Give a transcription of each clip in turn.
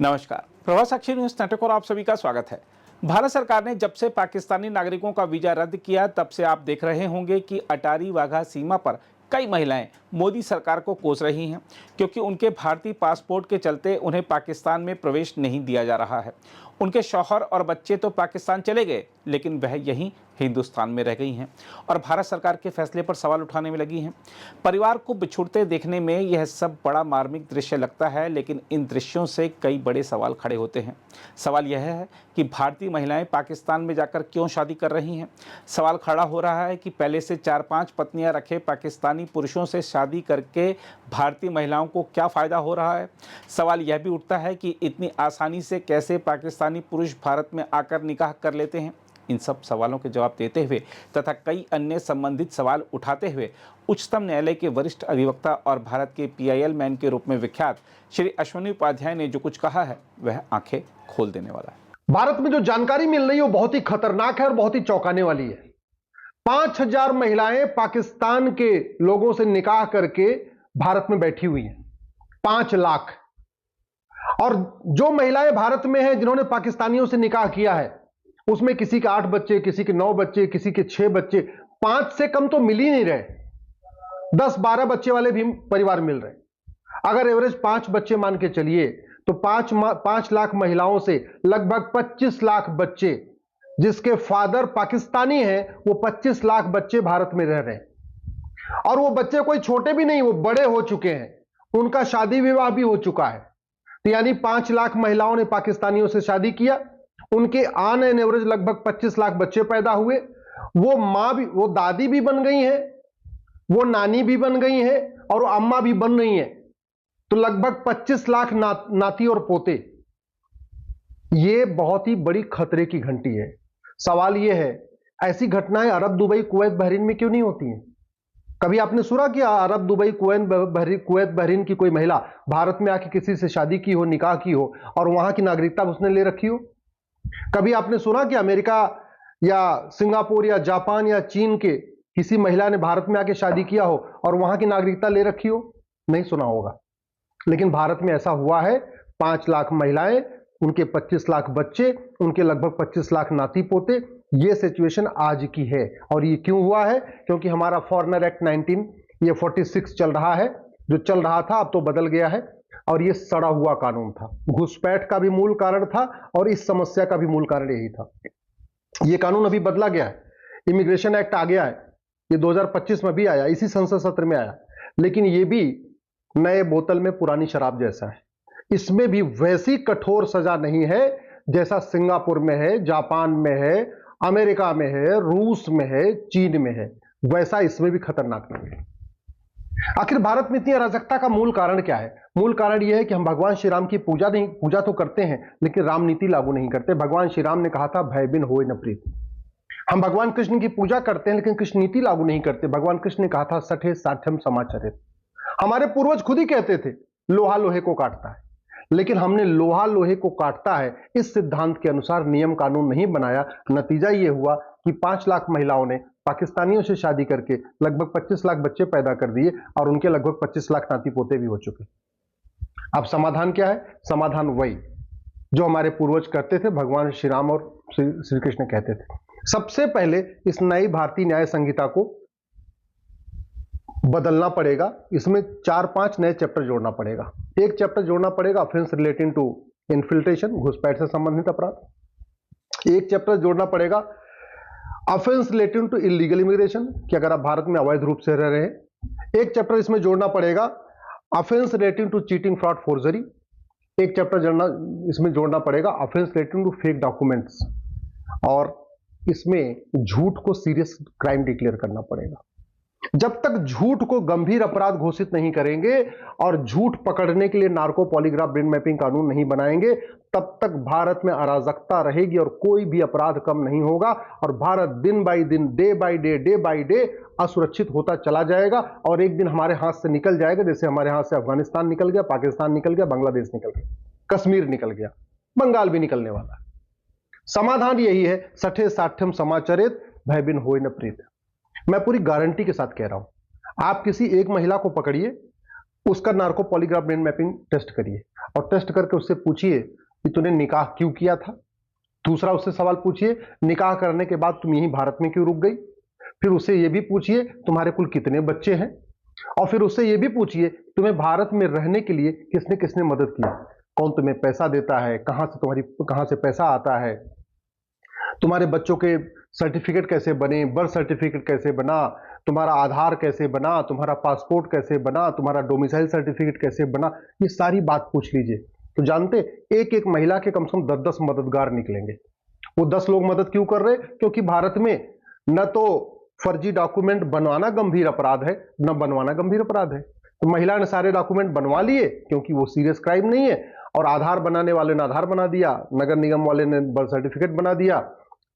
नमस्कार, प्रभात साक्षी news network और आप सभी का स्वागत है। भारत सरकार ने जब से पाकिस्तानी नागरिकों का वीजा रद्द किया तब से आप देख रहे होंगे कि अटारी वाघा सीमा पर कई महिलाएं मोदी सरकार को कोस रही हैं, क्योंकि उनके भारतीय पासपोर्ट के चलते उन्हें पाकिस्तान में प्रवेश नहीं दिया जा रहा है। उनके शौहर और बच्चे तो पाकिस्तान चले गए, लेकिन वह यहीं हिंदुस्तान में रह गई हैं और भारत सरकार के फैसले पर सवाल उठाने में लगी हैं। परिवार को बिछुड़ते देखने में यह सब बड़ा मार्मिक दृश्य लगता है, लेकिन इन दृश्यों से कई बड़े सवाल खड़े होते हैं। सवाल यह है कि भारतीय महिलाएं पाकिस्तान में जाकर क्यों शादी कर रही हैं। सवाल खड़ा हो रहा है कि पहले से 4-5 पत्नियां रखे पाकिस्तानी पुरुषों से शादी करके भारतीय महिलाओं को क्या फ़ायदा हो रहा है। सवाल यह भी उठता है कि इतनी आसानी से कैसे पाकिस्तानी पुरुष भारत में आकर निकाह कर लेते हैं। इन सब सवालों के जवाब देते हुए तथा कई अन्य संबंधित सवाल उठाते हुए उच्चतम न्यायालय के वरिष्ठ अधिवक्ता और भारत के PIL मैन के रूप में विख्यात श्री अश्विनी उपाध्याय ने जो कुछ कहा है वह आंखें खोल देने वाला है। भारत में जो जानकारी मिल रही है वो बहुत ही खतरनाक है और बहुत ही चौंकाने वाली है। 5000 महिलाएं पाकिस्तान के लोगों से निकाह करके भारत में बैठी हुई हैं। 5 लाख। और जो महिलाएं भारत में हैं जिन्होंने पाकिस्तानियों से निकाह किया है उसमें किसी के 8 बच्चे, किसी के 9 बच्चे, किसी के 6 बच्चे, 5 से कम तो मिल ही नहीं रहे। 10-12 बच्चे वाले भी परिवार मिल रहे। अगर एवरेज 5 बच्चे मान के चलिए तो 5 लाख महिलाओं से लगभग 25 लाख बच्चे, जिसके फादर पाकिस्तानी हैं, वो 25 लाख बच्चे भारत में रह रहे हैं। और वो बच्चे कोई छोटे भी नहीं, वो बड़े हो चुके हैं, उनका शादी विवाह भी हो चुका है। तो यानी 5 लाख महिलाओं ने पाकिस्तानियों से शादी किया, उनके ऑन एन एवरेज लगभग 25 लाख बच्चे पैदा हुए। वो मां भी, वो दादी भी बन गई हैं, वो नानी भी बन गई हैं और वो अम्मा भी बन रही हैं। तो लगभग 25 लाख नाती और पोते। ये बहुत ही बड़ी खतरे की घंटी है। सवाल ये है, ऐसी घटनाएं अरब, दुबई, कुवैत, बहरीन में क्यों नहीं होती हैं? कभी आपने सुना कि अरब, दुबई, कुवैत, बहरीन की कोई महिला भारत में आके किसी से शादी की हो, निकाह की हो और वहां की नागरिकता उसने ले रखी हो? कभी आपने सुना कि अमेरिका या सिंगापुर या जापान या चीन के किसी महिला ने भारत में आके शादी किया हो और वहां की नागरिकता ले रखी हो? नहीं सुना होगा। लेकिन भारत में ऐसा हुआ है। 5 लाख महिलाएं, उनके 25 लाख बच्चे, उनके लगभग 25 लाख नाती पोते। ये सिचुएशन आज की है। और ये क्यों हुआ है? क्योंकि हमारा फॉरेनर एक्ट 19 ये 46 चल रहा है। जो चल रहा था अब तो बदल गया है और ये सड़ा हुआ कानून था। घुसपैठ का भी मूल कारण था और इस समस्या का भी मूल कारण यही था। ये कानून अभी बदला गया है। इमिग्रेशन एक्ट आ गया है, ये 2025 में भी आया, इसी संसद सत्र में आया। लेकिन ये भी नए बोतल में पुरानी शराब जैसा है। इसमें भी वैसी कठोर सजा नहीं है जैसा सिंगापुर में है, जापान में है, अमेरिका में है, रूस में है, चीन में है। वैसा इसमें भी खतरनाक नहीं है। आखिर भारत में इतनी अराजकता का मूल कारण क्या है? मूल कारण यह है कि हम भगवान श्री राम की पूजा तो करते हैं, लेकिन राम नीति लागू नहीं करते। भगवान श्री राम ने कहा था, भय बिन होए न प्रीत। हम भगवान कृष्ण की पूजा करते हैं, लेकिन कृष्ण नीति लागू नहीं करते। भगवान कृष्ण ने कहा था, सठे साठ्यम समाचरित। हमारे पूर्वज खुद ही कहते थे, लोहा लोहे को काटता है। लेकिन हमने लोहा लोहे को काटता है इस सिद्धांत के अनुसार नियम कानून नहीं बनाया। नतीजा यह हुआ कि 5 लाख महिलाओं ने पाकिस्तानियों से शादी करके लगभग 25 लाख बच्चे पैदा कर दिए और उनके लगभग 25 लाख नाती पोते भी हो चुके। अब समाधान क्या है? समाधान वही जो हमारे पूर्वज करते थे, भगवान श्री राम और श्री कृष्ण कहते थे। सबसे पहले इस नई भारतीय न्याय संहिता को बदलना पड़ेगा। इसमें 4-5 नए चैप्टर जोड़ना पड़ेगा। एक चैप्टर जोड़ना पड़ेगा ऑफेंस रिलेटिंग टू इन्फिल्ट्रेशन, घुसपैठ से संबंधित अपराध। एक चैप्टर जोड़ना पड़ेगा offence relating to illegal immigration, कि अगर आप भारत में अवैध रूप से रह रहे हैं। एक चैप्टर इसमें जोड़ना पड़ेगा offence relating to cheating, fraud, forgery. एक चैप्टर इसमें जोड़ना पड़ेगा offence relating to fake documents. और इसमें झूठ को सीरियस क्राइम डिक्लेयर करना पड़ेगा। जब तक झूठ को गंभीर अपराध घोषित नहीं करेंगे और झूठ पकड़ने के लिए नार्को पॉलीग्राफ ब्रेन मैपिंग कानून नहीं बनाएंगे, तब तक भारत में अराजकता रहेगी और कोई भी अपराध कम नहीं होगा। और भारत दिन बाई दिन, डे बाई डे असुरक्षित होता चला जाएगा और एक दिन हमारे हाथ से निकल जाएगा, जैसे हमारे हाथ से अफगानिस्तान निकल गया, पाकिस्तान निकल गया, बांग्लादेश निकल गया, कश्मीर निकल गया, बंगाल भी निकलने वाला है। समाधान यही है, सठे साठ्यम समाचरित, भय बिन होए न प्रीत। मैं पूरी गारंटी के साथ कह रहा हूं। आप किसी एक महिला को पकड़िए, उसका narco polygraph brain mapping test करिए और टेस्ट करके उससे पूछिए कि तूने निकाह क्यों किया था। दूसरा उससे सवाल पूछिए, निकाह करने के बाद तुम यहीं भारत में क्यों रुक गई। फिर उससे यह भी पूछिए तुम्हारे कुल कितने बच्चे हैं, और फिर उससे यह भी पूछिए तुम्हें भारत में रहने के लिए किसने किसने मदद की, कौन तुम्हें पैसा देता है, कहां से पैसा आता है, तुम्हारे बच्चों के सर्टिफिकेट कैसे बने, बर्थ सर्टिफिकेट कैसे बना, तुम्हारा आधार कैसे बना, तुम्हारा पासपोर्ट कैसे बना, तुम्हारा डोमिसाइल सर्टिफिकेट कैसे बना, ये सारी बात पूछ लीजिए। तो जानते एक एक महिला के कम से कम 10-10 मददगार निकलेंगे। वो 10 लोग मदद क्यों कर रहे, क्योंकि भारत में न तो फर्जी डॉक्यूमेंट बनवाना गंभीर अपराध है, न बनवाना गंभीर अपराध है। तो महिला ने सारे डॉक्यूमेंट बनवा लिए क्योंकि वो सीरियस क्राइम नहीं है, और आधार बनाने वाले ने आधार बना दिया, नगर निगम वाले ने बर्थ सर्टिफिकेट बना दिया,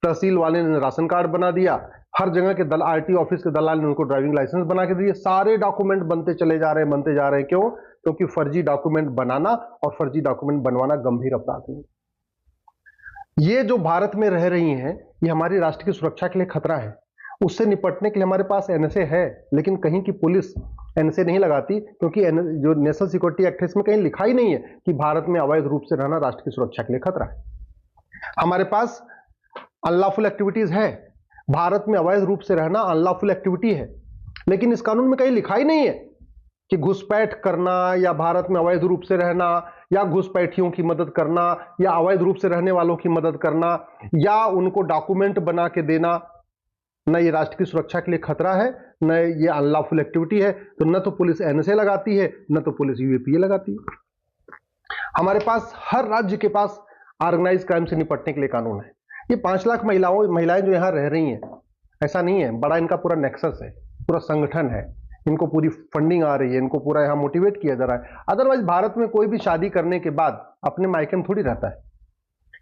तहसील वाले ने राशन कार्ड बना दिया, हर जगह के आरटी ऑफिस के दलाल ने उनको ड्राइविंग लाइसेंस बना के दिए। सारे डॉक्यूमेंट बनते चले जा रहे हैं, बनते जा रहे हैं। क्यों? क्योंकि फर्जी डॉक्यूमेंट बनाना और फर्जी डॉक्यूमेंट बनवाना गंभीर अपराध नहीं। ये जो भारत में रह रही हैं, ये हमारी राष्ट्र की सुरक्षा के लिए खतरा है। उससे निपटने के लिए हमारे पास एनएसए है, लेकिन कहीं की पुलिस एनएसए नहीं लगाती, क्योंकि जो नेशनल सिक्योरिटी एक्ट है इसमें कहीं लिखा ही नहीं है कि भारत में अवैध रूप से रहना राष्ट्र की सुरक्षा के लिए खतरा है। हमारे पास अनलॉफुल एक्टिविटीज है, भारत में अवैध रूप से रहना अनलॉफुल एक्टिविटी है, लेकिन इस कानून में कहीं लिखा ही नहीं है कि घुसपैठ करना या भारत में अवैध रूप से रहना या घुसपैठियों की मदद करना या अवैध रूप से रहने वालों की मदद करना या उनको डॉक्यूमेंट बना के देना, न ये राष्ट्र की सुरक्षा के लिए खतरा है, न ये अनलॉफुल एक्टिविटी है। तो न तो पुलिस एनएसए लगाती है, न तो पुलिस यूएपीए लगाती है। हमारे पास हर राज्य के पास ऑर्गेनाइज क्राइम से निपटने के लिए कानून है। ये 5 लाख महिलाएं जो यहाँ रह रही हैं, ऐसा नहीं है, बड़ा इनका पूरा नेक्सस है, पूरा संगठन है, इनको पूरी फंडिंग आ रही है, इनको पूरा यहाँ मोटिवेट किया जा रहा है। अदरवाइज भारत में कोई भी शादी करने के बाद अपने मायके में थोड़ी रहता है,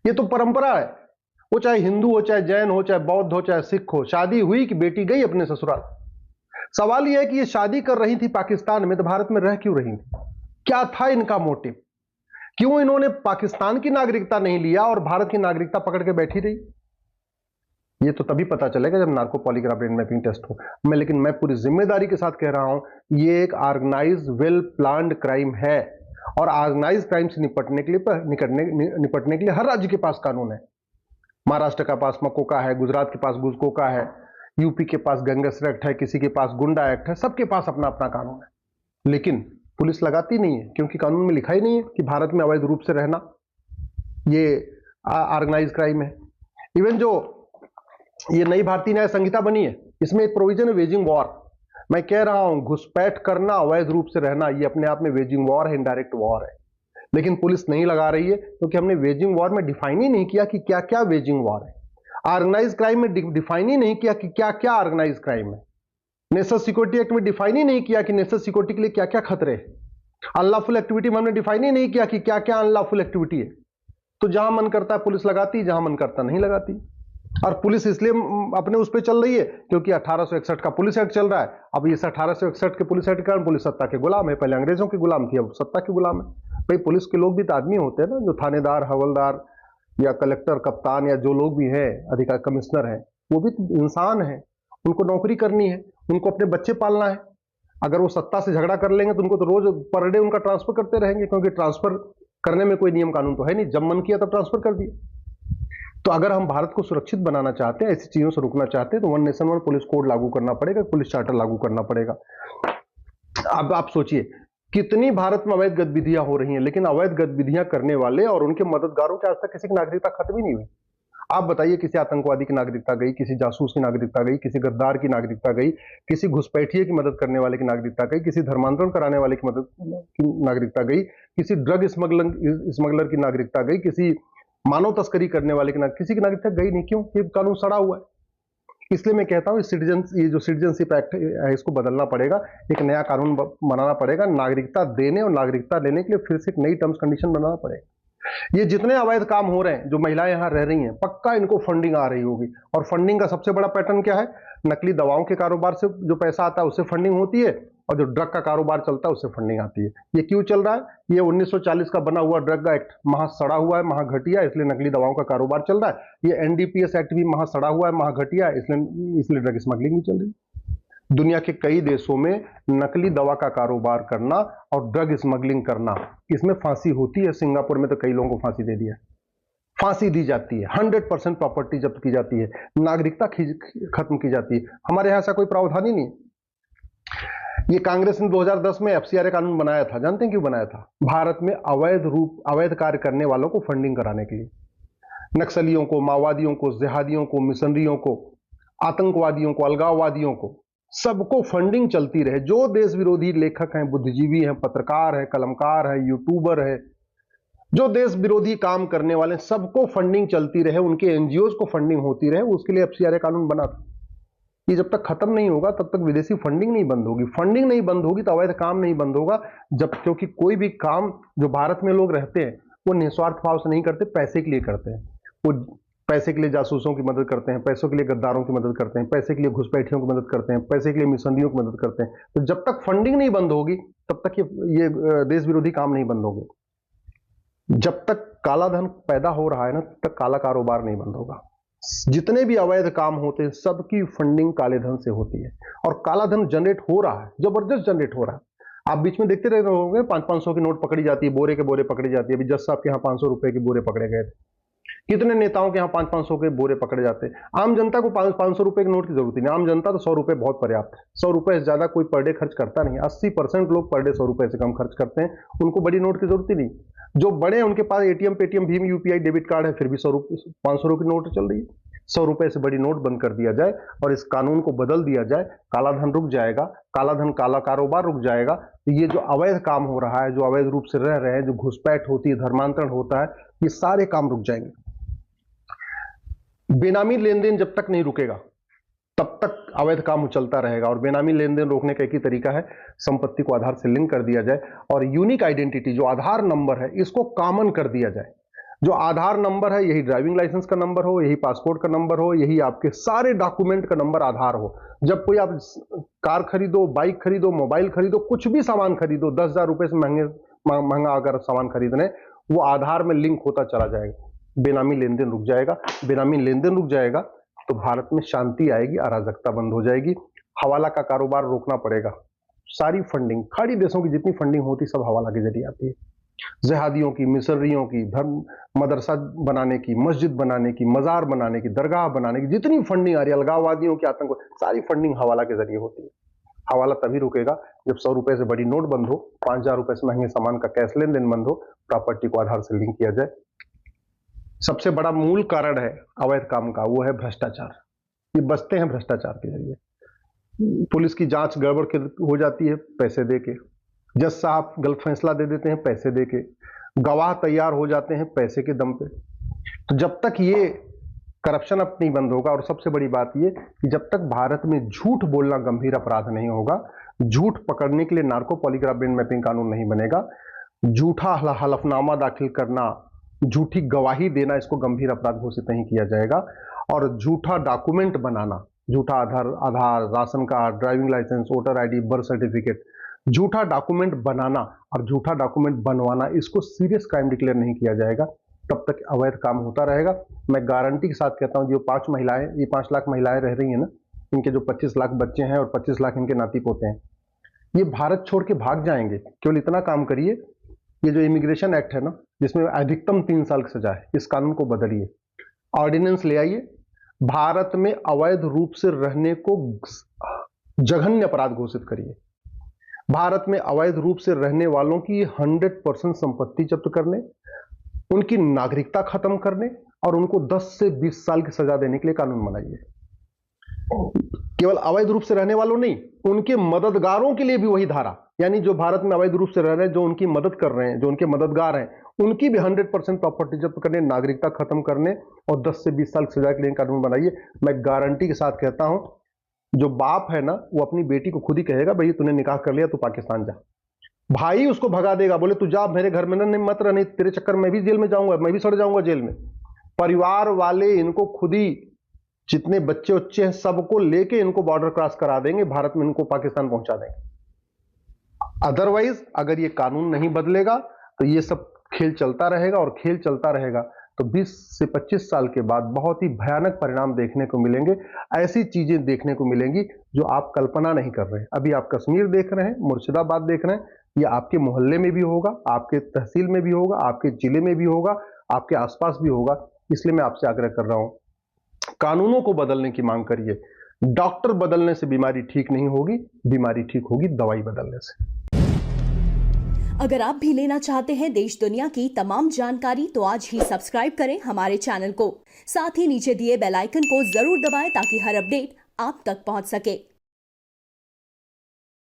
ये तो परंपरा है। वो चाहे हिंदू हो, चाहे जैन हो, चाहे बौद्ध हो, चाहे सिख हो, शादी हुई कि बेटी गई अपने ससुराल। सवाल यह है कि ये शादी कर रही थी पाकिस्तान में, तो भारत में रह क्यों रही थी? क्या था इनका मोटिव? क्यों इन्होंने पाकिस्तान की नागरिकता नहीं लिया और भारत की नागरिकता पकड़ के बैठी रही? ये तो तभी पता चलेगा जब narco polygraph brain mapping test हो। लेकिन मैं पूरी जिम्मेदारी के साथ कह रहा हूं, ये एक ऑर्गेनाइज वेल प्लान्ड क्राइम है, और ऑर्गेनाइज क्राइम से निपटने के लिए हर राज्य के पास कानून है। महाराष्ट्र के पास मकोका है, गुजरात के पास गुजकोका है, यूपी के पास गैंगस्टर एक्ट है, किसी के पास गुंडा एक्ट है, सबके पास अपना अपना कानून है। लेकिन पुलिस लगाती नहीं है, क्योंकि कानून में लिखा ही नहीं है कि भारत में अवैध रूप से रहना ये ऑर्गेनाइज क्राइम है। इवन जो ये नई भारतीय न्याय संहिता बनी है, इसमें एक प्रोविजन है वेजिंग वॉर। मैं कह रहा हूं घुसपैठ करना, अवैध रूप से रहना, ये अपने आप में वेजिंग वॉर है, इनडायरेक्ट वॉर है। लेकिन पुलिस नहीं लगा रही है, क्योंकि हमने वेजिंग वॉर में डिफाइन ही नहीं किया कि क्या क्या वेजिंग वॉर है। ऑर्गेनाइज क्राइम में डिफाइन ही नहीं किया कि क्या क्या ऑर्गेनाइज क्राइम है। नेशनल सिक्योरिटी एक्ट में डिफाइन ही नहीं किया कि नेशनल सिक्योरिटी के लिए क्या क्या खतरे हैं। अनलॉफुल एक्टिविटी में हमने डिफाइन ही नहीं किया कि क्या क्या अनलॉफुल एक्टिविटी है। तो जहां मन करता है पुलिस लगाती, जहां मन करता नहीं लगाती। और पुलिस इसलिए अपने उस पर चल रही है क्योंकि 1861 का पुलिस एक्ट चल रहा है। अब इस 1861 के पुलिस एक्ट के कारण पुलिस सत्ता के गुलाम है। पहले अंग्रेजों के गुलाम थी, अब सत्ता के गुलाम है। भाई पुलिस के लोग भी तो आदमी होते हैं ना, जो थानेदार, हवलदार या कलेक्टर, कप्तान या जो लोग भी हैं, अधिकारी, कमिश्नर हैं, वो भी तो इंसान हैं। उनको नौकरी करनी है, उनको अपने बच्चे पालना है। अगर वो सत्ता से झगड़ा कर लेंगे तो उनको तो रोज पर डे उनका ट्रांसफर करते रहेंगे, क्योंकि ट्रांसफर करने में कोई नियम कानून तो है नहीं। जब मन किया तब ट्रांसफर कर दिया। तो अगर हम भारत को सुरक्षित बनाना चाहते हैं, ऐसी चीजों से रुकना चाहते हैं, तो one nation one police code लागू करना पड़ेगा, पुलिस चार्टर लागू करना पड़ेगा। अब आप सोचिए कितनी भारत में अवैध गतिविधियां हो रही हैं, लेकिन अवैध गतिविधियां करने वाले और उनके मददगारों के आज तक किसी की नागरिकता खत्म ही नहीं हुई। आप बताइए, किसी आतंकवादी की नागरिकता गई, किसी जासूस की नागरिकता गई, किसी गद्दार की नागरिकता गई, किसी घुसपैठिए की मदद करने वाले की नागरिकता गई, किसी धर्मांतरण कराने वाले की मदद की नागरिकता गई, किसी ड्रग स्मगलर की नागरिकता गई, किसी मानव तस्करी करने वाले की किसी की नागरिकता गई नहीं। क्यों? ये कानून सड़ा हुआ है। इसलिए मैं कहता हूं ये जो सिटीजनशिप एक्ट है, इसको बदलना पड़ेगा, एक नया कानून बनाना पड़ेगा। नागरिकता देने और नागरिकता लेने के लिए फिर से एक नई टर्म्स कंडीशन बनाना पड़ेगा। ये जितने अवैध काम हो रहे हैं, जो महिलाएं यहां रह रही हैं, पक्का इनको फंडिंग आ रही होगी। और फंडिंग का सबसे बड़ा पैटर्न क्या है? नकली दवाओं के कारोबार से जो पैसा आता है उससे फंडिंग होती है, और जो ड्रग का कारोबार चलता है उससे फंडिंग आती है। ये क्यों चल रहा है? ये 1940 का बना हुआ ड्रग एक्ट महा सड़ा हुआ है, महा घटिया, इसलिए नकली दवाओं का कारोबार चल रहा है। ये एनडीपीएस एक्ट भी महा सड़ा हुआ है, महा घटिया, इसलिए ड्रग स्मगलिंग भी चल रही है। दुनिया के कई देशों में नकली दवा का कारोबार करना और ड्रग स्मगलिंग करना, इसमें फांसी होती है। सिंगापुर में तो कई लोगों को फांसी दे दिया, फांसी दी जाती है, 100% प्रॉपर्टी जब्त की जाती है, नागरिकता खत्म की जाती है। हमारे यहां ऐसा कोई प्रावधान ही नहीं। ये कांग्रेस ने 2010 में एफसीआरए कानून बनाया था, जानते हैं क्यों बनाया था? भारत में अवैध कार्य करने वालों को फंडिंग कराने के लिए, नक्सलियों को, माओवादियों को, जिहादियों को, मिशनरियों को, आतंकवादियों को, अलगाववादियों को, सबको फंडिंग चलती रहे। जो देश विरोधी लेखक हैं, बुद्धिजीवी हैं, पत्रकार हैं, कलमकार हैं, यूट्यूबर है, जो देश विरोधी काम करने वाले, सबको फंडिंग चलती रहे, उनके एनजीओ को फंडिंग होती रहे, उसके लिए एफसीआरए कानून बना था। ये जब तक खत्म नहीं होगा तब तक विदेशी फंडिंग नहीं बंद होगी। फंडिंग नहीं बंद होगी तो अवैध काम नहीं बंद होगा। जब, क्योंकि कोई भी काम जो भारत में लोग रहते हैं वो निस्वार्थ भाव से नहीं करते, पैसे के लिए करते हैं। वो पैसे के लिए जासूसों की मदद करते हैं, पैसों के लिए गद्दारों की मदद करते हैं, पैसे के लिए घुसपैठियों की मदद करते हैं, पैसे के लिए मिशनरियों की मदद करते हैं। तो जब तक फंडिंग नहीं बंद होगी तब तक ये देश विरोधी काम नहीं बंद होंगे। जब तक काला धन पैदा हो रहा है ना, तब तक काला कारोबार नहीं बंद होगा। जितने भी अवैध काम होते हैं सबकी फंडिंग काले धन से होती है, और काला धन जनरेट हो रहा है, जबरदस्त जनरेट हो रहा है। आप बीच में देखते रहे होंगे 500-500 की नोट पकड़ी जाती है, बोरे के बोरे पकड़ी जाती है। अभी जज साहब के यहाँ 500 रुपए के बोरे पकड़े गए थे। कितने नेताओं के यहाँ 500-500 के बोरे पकड़े जाते हैं। आम जनता को 500 रुपए की नोट की जरूरत नहीं। आम जनता तो 100 रुपए बहुत पर्याप्त है। 100 रुपए से ज्यादा कोई पर डे खर्च करता नहीं। 80% लोग पर डे 100 रुपए से कम खर्च करते हैं। उनको बड़ी नोट की जरूरत ही नहीं। जो बड़े हैं उनके पास एटीएम, पेटीएम, भीम, यूपीआई, डेबिट कार्ड है, फिर भी 500 की नोट चल रही है। 100 रुपए से बड़ी नोट बंद कर दिया जाए और इस कानून को बदल दिया जाए, काला धन रुक जाएगा, काला धन, काला कारोबार रुक जाएगा। तो ये जो अवैध काम हो रहा है, जो अवैध रूप से रह रहे हैं, जो घुसपैठ होती है, धर्मांतरण होता है, ये सारे काम रुक जाएंगे। बेनामी लेन देन जब तक नहीं रुकेगा तब तक अवैध काम चलता रहेगा। और बेनामी लेन देन रोकने का एक ही तरीका है, संपत्ति को आधार से लिंक कर दिया जाए और यूनिक आइडेंटिटी जो आधार नंबर है इसको कॉमन कर दिया जाए। जो आधार नंबर है यही ड्राइविंग लाइसेंस का नंबर हो, यही पासपोर्ट का नंबर हो, यही आपके सारे डॉक्यूमेंट का नंबर आधार हो। जब कोई आप कार खरीदो, बाइक खरीदो, मोबाइल खरीदो, कुछ भी सामान खरीदो, 10,000 रुपए से महंगा अगर सामान खरीदने, वो आधार में लिंक होता चला जाएगा। बेनामी लेन देन रुक जाएगा। बेनामी लेन देन रुक जाएगा तो भारत में शांति आएगी, अराजकता बंद हो जाएगी। हवाला का कारोबार रोकना पड़ेगा। सारी फंडिंग, खाड़ी देशों की जितनी फंडिंग होती सब हवाला के जरिए आती है। जिहादियों की, मिशनरियों की, धर्म मदरसा बनाने की, मस्जिद बनाने की, मजार बनाने की, दरगाह बनाने की, जितनी फंडिंग आ रही है, अलगाववादियों की, आतंक, सारी फंडिंग हवाला के जरिए होती है। हवाला तभी रुकेगा जब 100 रुपए से बड़ी नोट बंद हो, 5,000 रुपए से महंगे सामान का कैश लेन देन बंद हो, प्रॉपर्टी को आधार से लिंक किया जाए। सबसे बड़ा मूल कारण है अवैध काम का, वो है भ्रष्टाचार। ये बचते हैं भ्रष्टाचार के जरिए। पुलिस की जांच गड़बड़ हो जाती है पैसे देके, जज साहब गलत फैसला दे देते हैं पैसे देके, गवाह तैयार हो जाते हैं पैसे के दम पे। तो जब तक ये करप्शन अब नहीं बंद होगा, और सबसे बड़ी बात ये कि जब तक भारत में झूठ बोलना गंभीर अपराध नहीं होगा, झूठ पकड़ने के लिए नार्को पॉलीग्राफ ब्रेन मैपिंग कानून नहीं बनेगा, झूठा हलफनामा दाखिल करना, झूठी गवाही देना, इसको गंभीर अपराध घोषित नहीं किया जाएगा। और झूठा डॉक्यूमेंट बनाना, झूठा Aadhaar, ration card, driving licence, voter ID, birth certificate, झूठा डॉक्यूमेंट बनाना और झूठा डॉक्यूमेंट बनवाना, इसको सीरियस क्राइम डिक्लेयर नहीं किया जाएगा। तब तक अवैध काम होता रहेगा। मैं गारंटी के साथ कहता हूं, जो 5 महिलाएं, ये 5 लाख महिलाएं रह रही हैं ना, इनके जो 25 लाख बच्चे हैं और 25 लाख इनके नाती पोते हैं, ये भारत छोड़ के भाग जाएंगे। केवल इतना काम करिए, ये जो इमिग्रेशन एक्ट है ना, जिसमें अधिकतम 3 साल की सजा है, इस कानून को बदलिए, ऑर्डिनेंस ले आइए, भारत में अवैध रूप से रहने को जघन्य अपराध घोषित करिए। भारत में अवैध रूप से रहने वालों की 100% संपत्ति जब्त करने, उनकी नागरिकता खत्म करने और उनको 10 से 20 साल की सजा देने के लिए कानून बनाइए। केवल अवैध रूप से रहने वालों नहीं, उनके मददगारों के लिए भी वही धारा, यानी जो भारत में अवैध रूप से रह रहे हैं, जो उनकी मदद कर रहे हैं, जो उनके मददगार हैं, उनकी भी 100% प्रॉपर्टी जब्त करने, नागरिकता खत्म करने और 10 से 20 साल की सजा के लिए कानून बनाइए। मैं गारंटी के साथ कहता हूं, जो बाप है ना, वो अपनी बेटी को खुद ही कहेगा, भाई तूने निकाह कर लिया, तू पाकिस्तान जा। भाई उसको भगा देगा, बोले तू जा मेरे घर में ना, नहीं मत रह, नहीं तेरे चक्कर में मैं भी जेल में जाऊंगा, मैं भी सड़ जाऊंगा जेल में। परिवार वाले इनको खुद ही, जितने बच्चे उच्चे हैं सबको लेके इनको बॉर्डर क्रॉस करा देंगे, भारत में इनको पाकिस्तान पहुंचा देंगे। अदरवाइज अगर ये कानून नहीं बदलेगा तो ये सब खेल चलता रहेगा, और खेल चलता रहेगा तो 20 से 25 साल के बाद बहुत ही भयानक परिणाम देखने को मिलेंगे। ऐसी चीजें देखने को मिलेंगी जो आप कल्पना नहीं कर रहे हैं। अभी आप कश्मीर देख रहे हैं, मुर्शिदाबाद देख रहे हैं, ये आपके मोहल्ले में भी होगा, आपके तहसील में भी होगा, आपके जिले में भी होगा, आपके आसपास भी होगा। इसलिए मैं आपसे आग्रह कर रहा हूं, कानूनों को बदलने की मांग करिए। डॉक्टर बदलने से बीमारी ठीक नहीं होगी, बीमारी ठीक होगी दवाई बदलने से। अगर आप भी लेना चाहते हैं देश दुनिया की तमाम जानकारी तो आज ही सब्सक्राइब करें हमारे चैनल को। साथ ही नीचे दिए बेल आइकन को जरूर दबाएं ताकि हर अपडेट आप तक पहुंच सके।